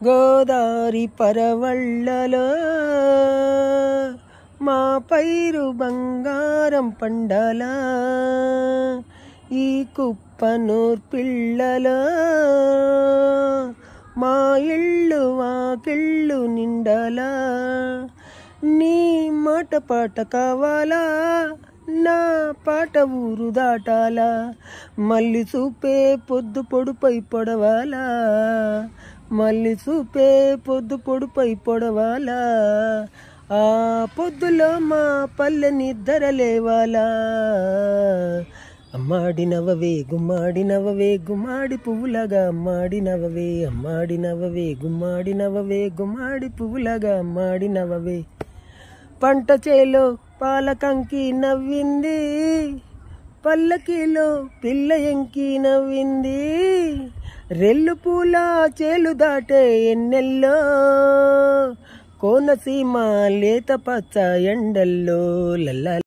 గోదారి పరవళ్ళలో మా పైరు బంగారం పండాల ఈ కుప్పనూర్ పిల్లలో మా ఇళ్ళు వాకిళ్ళు నిండాల నీ మాట పాట కావాలా నా పాట ఊరు దాటాలా మళ్ళీ చూపే పొద్దు పొడుపై పొడవాలా మళ్ళీ చూపే పొద్దు పొడుపై పొడవాలా ఆ పొద్దులో మా పల్లె నిద్ర లేవాలా అమ్మాడినవవే గుమ్మాడినవవే గుమ్మాడి పువ్వులాగా అమ్మాడినవవే అమ్మాడినవవే గుమ్మాడినవవే గుమ్మాడి పువ్వులాగా అమ్మాడినవవే పంట చేలో పాలకంకి నవ్వింది పల్లకిలో పిల్ల ఎంకి నవ్వింది రెల్లు పూల చేలు దాటే ఎన్నెల్లో కోనసీమ లేత పచ్చ ఎండల్లో లల్ల